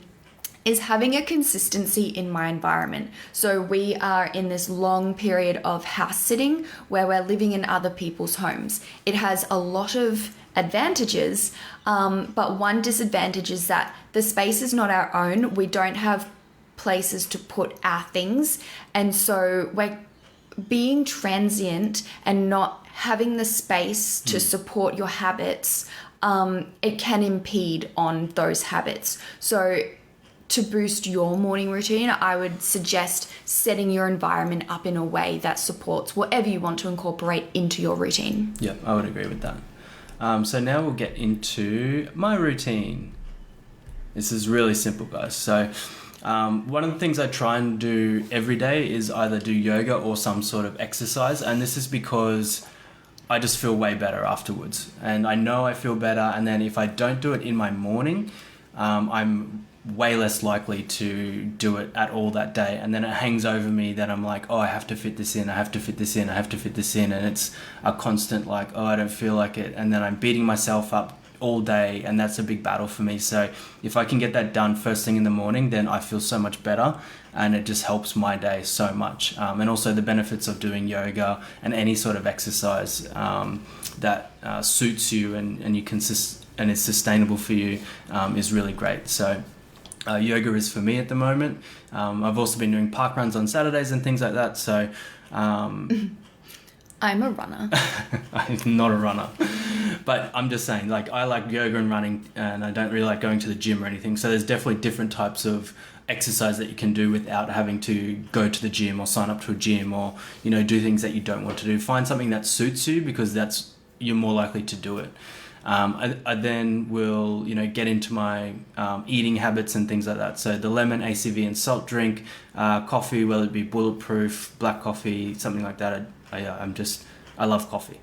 is having a consistency in my environment. So we are in this long period of house sitting where we're living in other people's homes. It has a lot of advantages, but one disadvantage is that the space is not our own. We don't have places to put our things, and so we're being transient and not having the space to support your habits. It can impede on those habits. So to boost your morning routine, I would suggest setting your environment up in a way that supports whatever you want to incorporate into your routine. Yeah, I would agree with that. So now we'll get into my routine. This is really simple, guys. So one of the things I try and do every day is either do yoga or some sort of exercise. And this is because I just feel way better afterwards. And I know I feel better. And then if I don't do it in my morning, I'm way less likely to do it at all that day. And then it hangs over me that I'm like, oh, I have to fit this in, I have to fit this in, I have to fit this in. And it's a constant like, oh, I don't feel like it. And then I'm beating myself up all day, and that's a big battle for me. So if I can get that done first thing in the morning, then I feel so much better, and it just helps my day so much. And also the benefits of doing yoga and any sort of exercise that suits you and you can and is sustainable for you is really great. So yoga is for me at the moment. I've also been doing park runs on Saturdays and things like that. So I'm a runner. I'm not a runner. But I'm just saying, like, I like yoga and running, and I don't really like going to the gym or anything. So there's definitely different types of exercise that you can do without having to go to the gym or sign up to a gym or, you know, do things that you don't want to do. Find something that suits you, because you're more likely to do it. I then will, you know, get into my eating habits and things like that. So the lemon, ACV and salt drink, coffee, whether it be bulletproof, black coffee, something like that. I love coffee.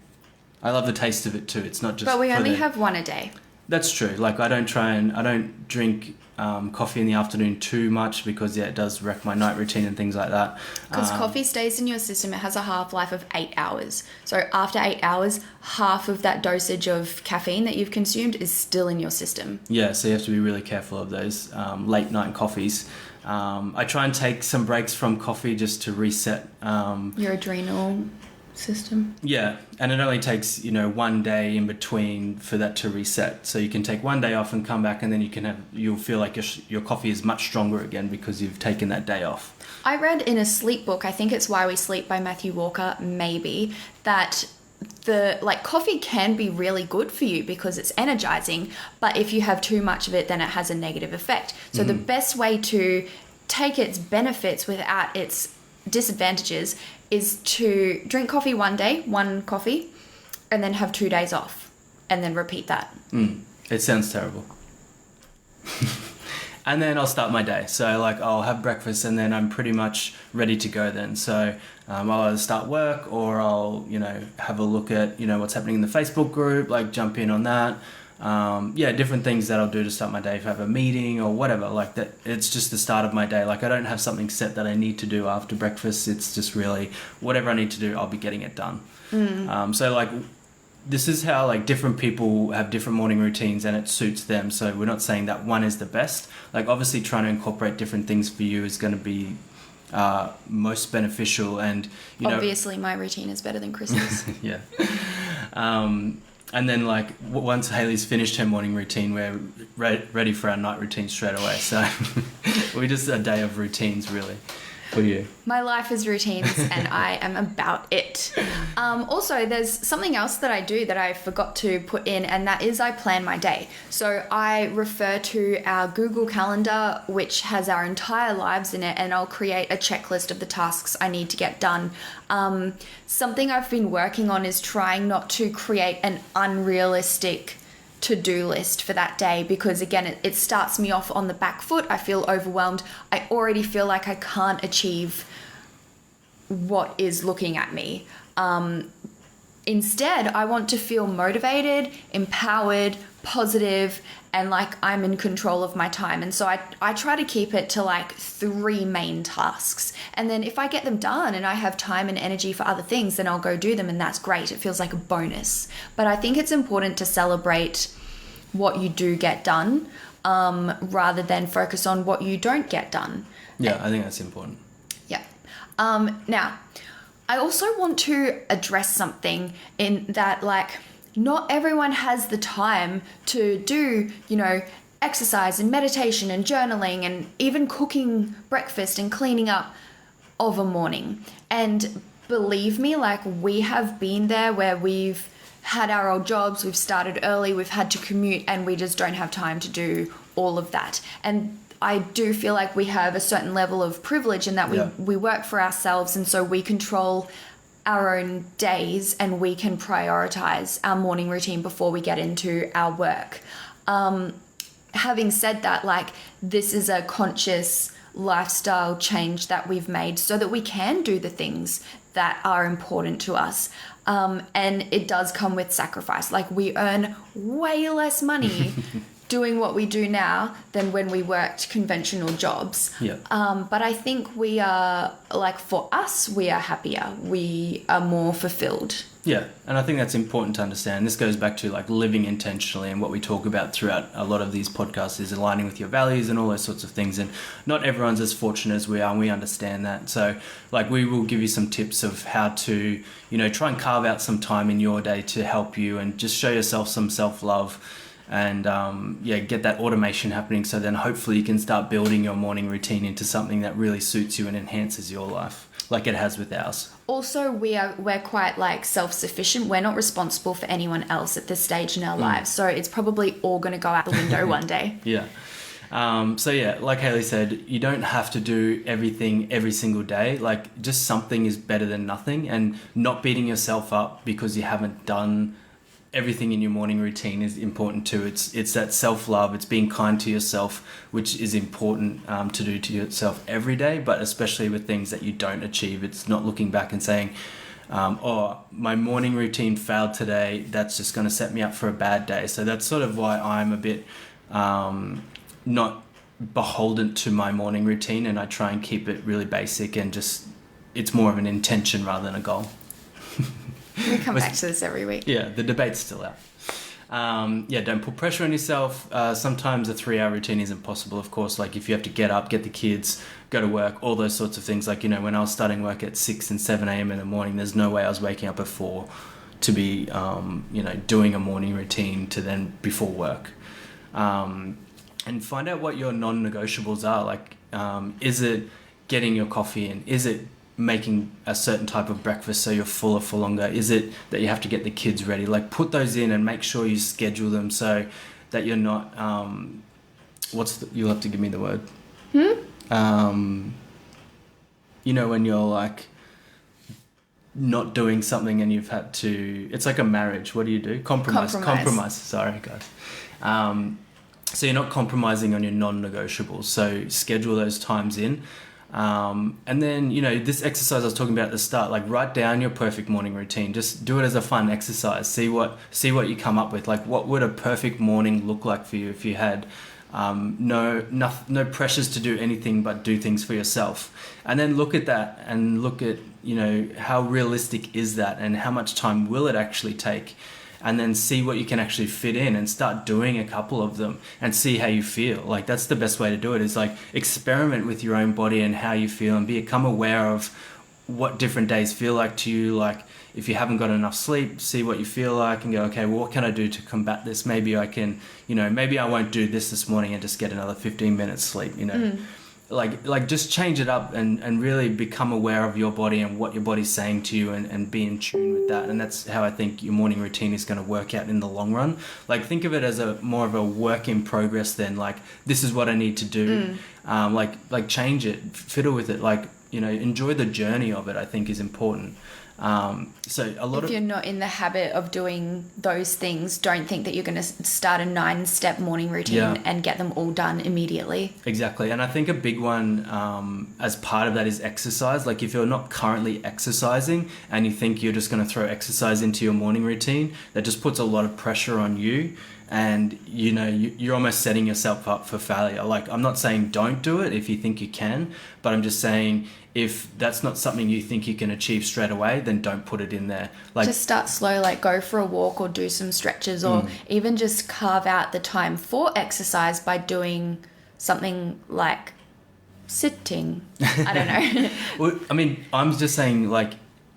I love the taste of it too. It's not just. But we only have one a day. That's true. Like I don't drink coffee in the afternoon too much, because it does wreck my night routine and things like that. Because coffee stays in your system. It has a half-life of 8 hours. So after 8 hours, half of that dosage of caffeine that you've consumed is still in your system. Yeah, so you have to be really careful of those late night coffees. I try and take some breaks from coffee just to reset your adrenal system. Yeah, and it only takes, you know, 1 day in between for that to reset. So you can take 1 day off and come back, and then you'll feel like your coffee is much stronger again because you've taken that day off. I read in a sleep book, I think it's Why We Sleep by Matthew Walker, maybe, that coffee can be really good for you because it's energizing, but if you have too much of it, then it has a negative effect. So the best way to take its benefits without its disadvantages is to drink coffee 1 day, 1 coffee, and then have 2 days off, and then repeat that. It sounds terrible. And then I'll start my day. So like I'll have breakfast, and then I'm pretty much ready to go then. So I'll either start work, or I'll, you know, have a look at, you know, what's happening in the Facebook group, like jump in on that. Different things that I'll do to start my day. If I have a meeting or whatever, like that, it's just the start of my day. Like I don't have something set that I need to do after breakfast. It's just really whatever I need to do, I'll be getting it done. So like this is how like different people have different morning routines, and it suits them. So we're not saying that one is the best. Like obviously trying to incorporate different things for you is going to be most beneficial. And you obviously my routine is better than Chris's. Yeah. And then like once Hayley's finished her morning routine, we're ready for our night routine straight away. So we just a day of routines really. for you? My life is routines and I am about it. Also, there's something else that I do that I forgot to put in, and that is I plan my day. So I refer to our Google Calendar, which has our entire lives in it, and I'll create a checklist of the tasks I need to get done. Something I've been working on is trying not to create an unrealistic to-do list for that day, because again, it starts me off on the back foot. I feel overwhelmed. I already feel like I can't achieve what is looking at me. Instead, I want to feel motivated, empowered, positive, and like I'm in control of my time. And so I try to keep it to like 3 main tasks. And then if I get them done and I have time and energy for other things, then I'll go do them, and that's great. It feels like a bonus. But I think it's important to celebrate what you do get done, rather than focus on what you don't get done. Yeah, I think that's important. Yeah. Now, I also want to address something in that, like, not everyone has the time to do, exercise and meditation and journaling and even cooking breakfast and cleaning up of a morning. And believe me, like, we have been there where we've had our old jobs, we've started early, we've had to commute, and we just don't have time to do all of that. And I do feel like we have a certain level of privilege in that we work for ourselves, and so we control our own days and we can prioritize our morning routine before we get into our work. Having said that, like, this is a conscious lifestyle change that we've made so that we can do the things that are important to us. And it does come with sacrifice. Like, we earn way less money doing what we do now than when we worked conventional jobs. Yeah. But I think we are, like, for us, we are happier. We are more fulfilled. Yeah, and I think that's important to understand. This goes back to like living intentionally, and what we talk about throughout a lot of these podcasts is aligning with your values and all those sorts of things. And not everyone's as fortunate as we are, and we understand that. So like, we will give you some tips of how to, try and carve out some time in your day to help you and just show yourself some self-love and get that automation happening. So then hopefully you can start building your morning routine into something that really suits you and enhances your life, like it has with ours. Also, we're quite like self-sufficient. We're not responsible for anyone else at this stage in our lives. So it's probably all going to go out the window one day. Yeah. Like Hayley said, you don't have to do everything every single day. Like, just something is better than nothing, and not beating yourself up because you haven't done everything in your morning routine is important too. It's that self-love, it's being kind to yourself, which is important to do to yourself every day, but especially with things that you don't achieve. It's not looking back and saying, my morning routine failed today, that's just going to set me up for a bad day. So that's sort of why I'm a bit not beholden to my morning routine, and I try and keep it really basic and just, it's more of an intention rather than a goal. We come back to this every week. Yeah, the debate's still out. Don't put pressure on yourself. Sometimes a 3-hour routine isn't possible, of course. Like, if you have to get up, get the kids, go to work, all those sorts of things. Like, when I was starting work at 6 and 7 a.m. in the morning, there's no way I was waking up at 4 to be, doing a morning routine to then before work. And find out what your non-negotiables are. Like, is it getting your coffee in? Is it making a certain type of breakfast so you're fuller for longer? Is it that you have to get the kids ready? Like, put those in and make sure you schedule them so that you're not you'll have to give me the word. When you're like not doing something and you've had to, it's like a marriage. What do you do? Compromise. Sorry, guys. So you're not compromising on your non-negotiables. So schedule those times in. And then, this exercise I was talking about at the start, like, write down your perfect morning routine. Just do it as a fun exercise. See what you come up with. Like, what would a perfect morning look like for you if you had no pressures to do anything but do things for yourself? And then look at that and look at, how realistic is that and how much time will it actually take? And then see what you can actually fit in and start doing a couple of them and see how you feel. Like, that's the best way to do it, is like experiment with your own body and how you feel, and become aware of what different days feel like to you. Like, if you haven't got enough sleep, see what you feel like and go, okay, well, what can I do to combat this? Maybe I can, maybe I won't do this morning and just get another 15 minutes sleep, like just change it up and really become aware of your body and what your body's saying to you and be in tune with that. And that's how I think your morning routine is going to work out in the long run. Like think of it as a more of a work in progress than like, this is what I need to do. Like change it, fiddle with it, like, you know, enjoy the journey of it, I think is important. So a lot if you're not in the habit of doing those things, don't think that you're going to start a 9-step morning routine and get them all done immediately. Exactly. And I think a big one as part of that is exercise. Like if you're not currently exercising and you think you're just going to throw exercise into your morning routine, that just puts a lot of pressure on you. And, you know, you're almost setting yourself up for failure. Like, I'm not saying don't do it if you think you can, but I'm just saying if that's not something you think you can achieve straight away, then don't put it in there. Like, just start slow, like go for a walk or do some stretches or even just carve out the time for exercise by doing something like sitting. I don't know. Well, I mean, I'm just saying, like,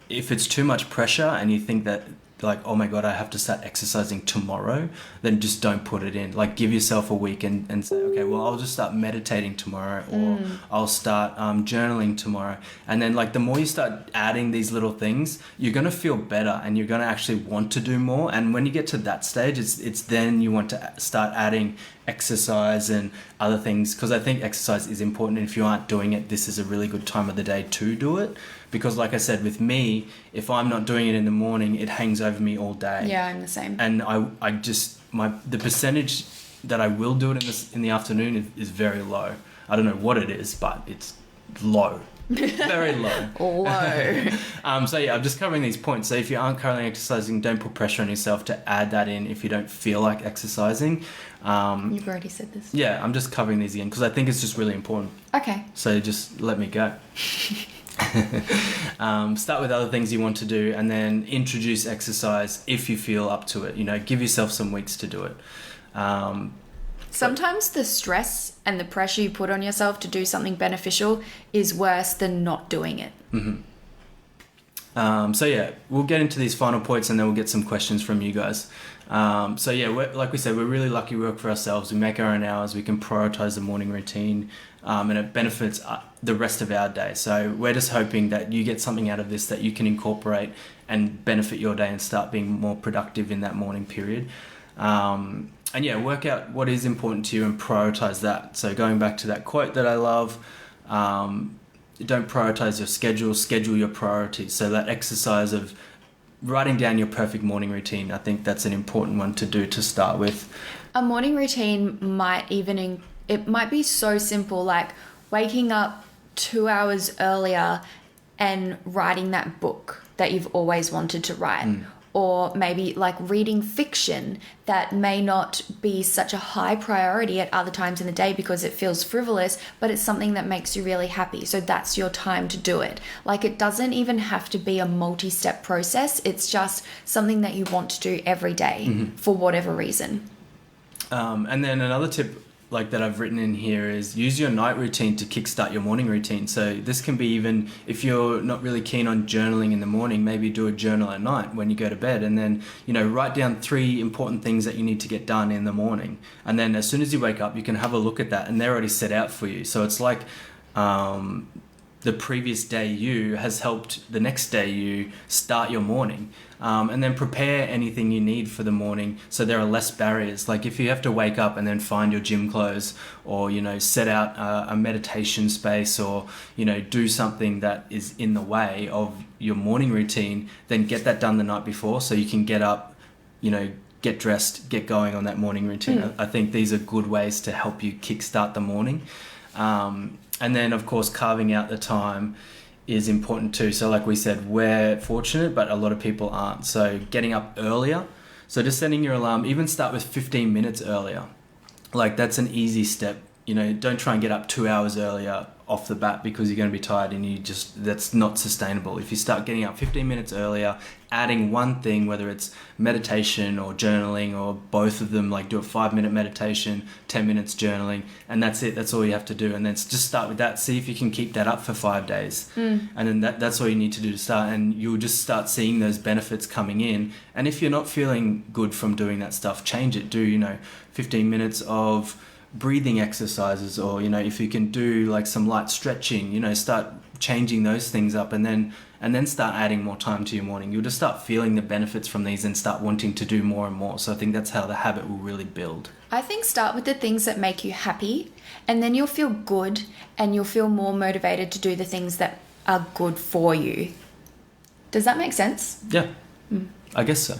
if it's too much pressure and you think that, like, oh my God, I have to start exercising tomorrow, then just don't put it in. Like, give yourself a week and say, okay, well, I'll just start meditating tomorrow, or I'll start journaling tomorrow. And then, like, the more you start adding these little things, you're going to feel better and you're going to actually want to do more. And when you get to that stage, it's then you want to start adding exercise and other things, because I think exercise is important. And if you aren't doing it, this is a really good time of the day to do it. Because like I said, with me, if I'm not doing it in the morning, it hangs over me all day. Yeah, I'm the same. And I just, the percentage that I will do it in the afternoon is very low. I don't know what it is, but it's low. Very low. Low. So yeah, I'm just covering these points. So if you aren't currently exercising, don't put pressure on yourself to add that in if you don't feel like exercising. You've already said this. Yeah, I'm just covering these again because I think it's just really important. Okay. So just let me go. Start with other things you want to do and then introduce exercise if you feel up to it. You know, give yourself some weeks to do it. Sometimes the stress and the pressure you put on yourself to do something beneficial is worse than not doing it. So yeah, we'll get into these final points and then we'll get some questions from you guys. So yeah, like we said, we're really lucky we work for ourselves. We make our own hours. We can prioritize the morning routine, and it benefits the rest of our day. So we're just hoping that you get something out of this that you can incorporate and benefit your day and start being more productive in that morning period. And yeah, work out what is important to you and prioritize that. So going back to that quote that I love, don't prioritize your schedule your priorities. So that exercise of writing down your perfect morning routine, I think that's an important one to do to start with. A morning routine might it might be so simple, like waking up 2 hours earlier and writing that book that you've always wanted to write. Or maybe like reading fiction that may not be such a high priority at other times in the day because it feels frivolous, but it's something that makes you really happy. So that's your time to do it. Like it doesn't even have to be a multi-step process. It's just something that you want to do every day for whatever reason. And then another tip like that I've written in here is use your night routine to kickstart your morning routine. So this can be even if you're not really keen on journaling in the morning, maybe do a journal at night when you go to bed, and then, you know, write down 3 important things that you need to get done in the morning. And then as soon as you wake up, you can have a look at that and they're already set out for you. So it's like the previous day you has helped the next day you start your morning. And then prepare anything you need for the morning so there are less barriers. Like if you have to wake up and then find your gym clothes, or, you know, set out a meditation space, or, you know, do something that is in the way of your morning routine, then get that done the night before so you can get up, you know, get dressed, get going on that morning routine. I think these are good ways to help you kickstart the morning. And then, of course, carving out the time is important too. So like we said, we're fortunate, but a lot of people aren't. So getting up earlier. So just setting your alarm, even start with 15 minutes earlier. Like that's an easy step. You know, don't try and get up 2 hours earlier off the bat because you're going to be tired and that's not sustainable. If you start getting up 15 minutes earlier, adding one thing, whether it's meditation or journaling or both of them, like do a 5-minute meditation, 10 minutes journaling, and that's it. That's all you have to do. And then just start with that. See if you can keep that up for 5 days. And then that's all you need to do to start. And you'll just start seeing those benefits coming in. And if you're not feeling good from doing that stuff, change it. Do, 15 minutes of breathing exercises, or, you know, if you can do like some light stretching, you know, start changing those things up, and then start adding more time to your morning. You'll just start feeling the benefits from these and start wanting to do more and more. So I think that's how the habit will really build. I think start with the things that make you happy, and then you'll feel good and you'll feel more motivated to do the things that are good for you. Does that make sense? Yeah, I guess so.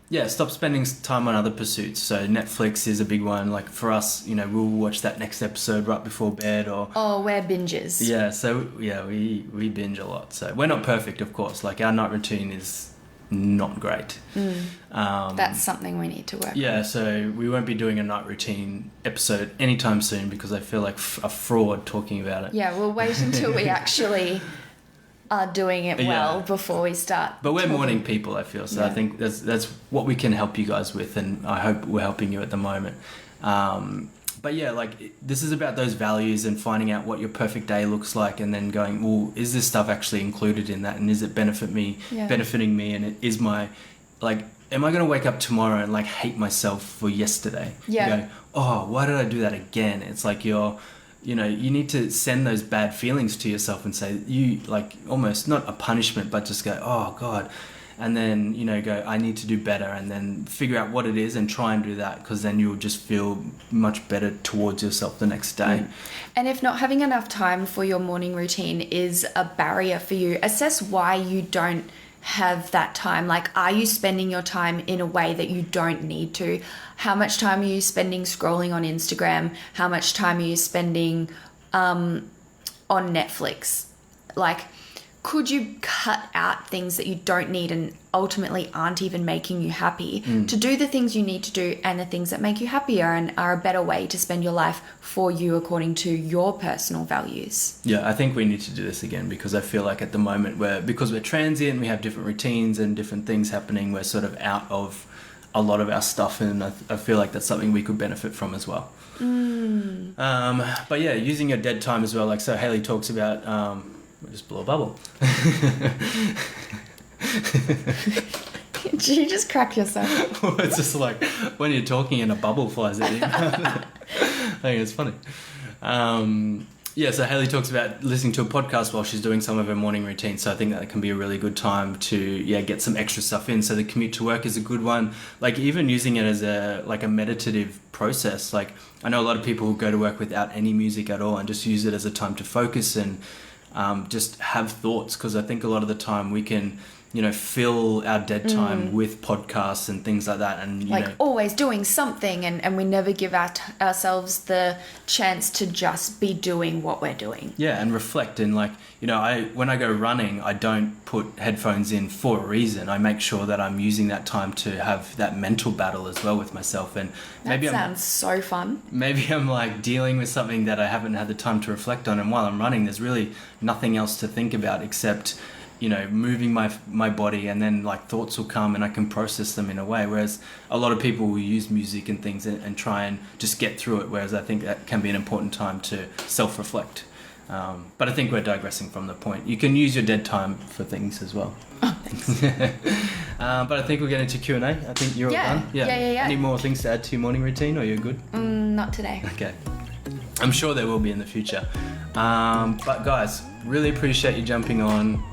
Yeah, stop spending time on other pursuits. So Netflix is a big one. Like for us, you know, we'll watch that next episode right before bed, or... Oh, we're bingers. Yeah, so yeah, we binge a lot. So we're not perfect, of course. Like our night routine is not great. That's something we need to work on. Yeah, so we won't be doing a night routine episode anytime soon because I feel like a fraud talking about it. Yeah, we'll wait until we actually... are doing it well before we start. But we're talking. morning people, I feel. So I think that's what we can help you guys with, and I hope we're helping you at the moment. But yeah, like this is about those values and finding out what your perfect day looks like, and then going, well, is this stuff actually included in that, and is it benefiting me, and it is my, like, am I going to wake up tomorrow and like hate myself for yesterday? Yeah. Go, oh, why did I do that again? It's like you know, you need to send those bad feelings to yourself and say, you, like, almost not a punishment, but just go, oh God. And then, you know, go, I need to do better, and then figure out what it is and try and do that, because then you'll just feel much better towards yourself the next day. And if not having enough time for your morning routine is a barrier for you, assess why you don't have that time. Like, are you spending your time in a way that you don't need to? How much time are you spending scrolling on Instagram? How much time are you spending on Netflix? Like, could you cut out things that you don't need and ultimately aren't even making you happy to do the things you need to do and the things that make you happier and are a better way to spend your life for you according to your personal values? Yeah, I think we need to do this again, because I feel like at the moment because we're transient, we have different routines and different things happening, we're sort of out of a lot of our stuff, and I feel like that's something we could benefit from as well. But yeah, using your dead time as well. Like, so Hayley talks about... just blow a bubble. Did you just crack yourself? It's just like when you're talking and a bubble flies at you. I think it's funny. Yeah, so Hayley talks about listening to a podcast while she's doing some of her morning routine. So I think that can be a really good time to get some extra stuff in. So the commute to work is a good one. Like even using it as a meditative process. Like I know a lot of people who go to work without any music at all and just use it as a time to focus and just have thoughts, because I think a lot of the time we can, you know, fill our dead time with podcasts and things like that, and you know, always doing something, and we never give ourselves the chance to just be doing what we're doing. Yeah, and reflect. And like, you know, when I go running, I don't put headphones in for a reason. I make sure that I'm using that time to have that mental battle as well with myself. And that sounds so fun. Maybe I'm like dealing with something that I haven't had the time to reflect on, and while I'm running, there's really nothing else to think about except, you know, moving my body, and then like thoughts will come and I can process them in a way. Whereas a lot of people will use music and things and try and just get through it. Whereas I think that can be an important time to self-reflect. But I think we're digressing from the point. You can use your dead time for things as well. Oh, thanks. But I think we'll get into Q&A. I think you're all done. Yeah. Any more things to add to your morning routine, or you're good? Not today. Okay. I'm sure there will be in the future. But guys, really appreciate you jumping on.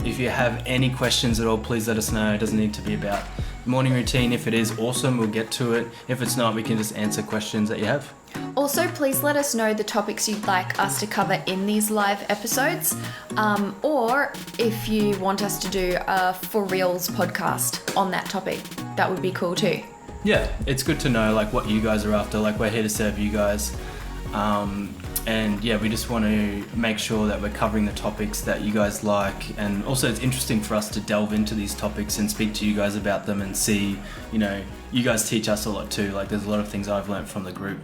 If you have any questions at all, please let us know. It doesn't need to be about morning routine. If it is, awesome, we'll get to it. If it's not, we can just answer questions that you have. Also, please let us know the topics you'd like us to cover in these live episodes, or if you want us to do a For Reals podcast on that topic, that would be cool too. Yeah, it's good to know like what you guys are after. Like, we're here to serve you guys. And yeah, we just want to make sure that we're covering the topics that you guys like. And also it's interesting for us to delve into these topics and speak to you guys about them and see, you know, you guys teach us a lot too. Like there's a lot of things I've learned from the group.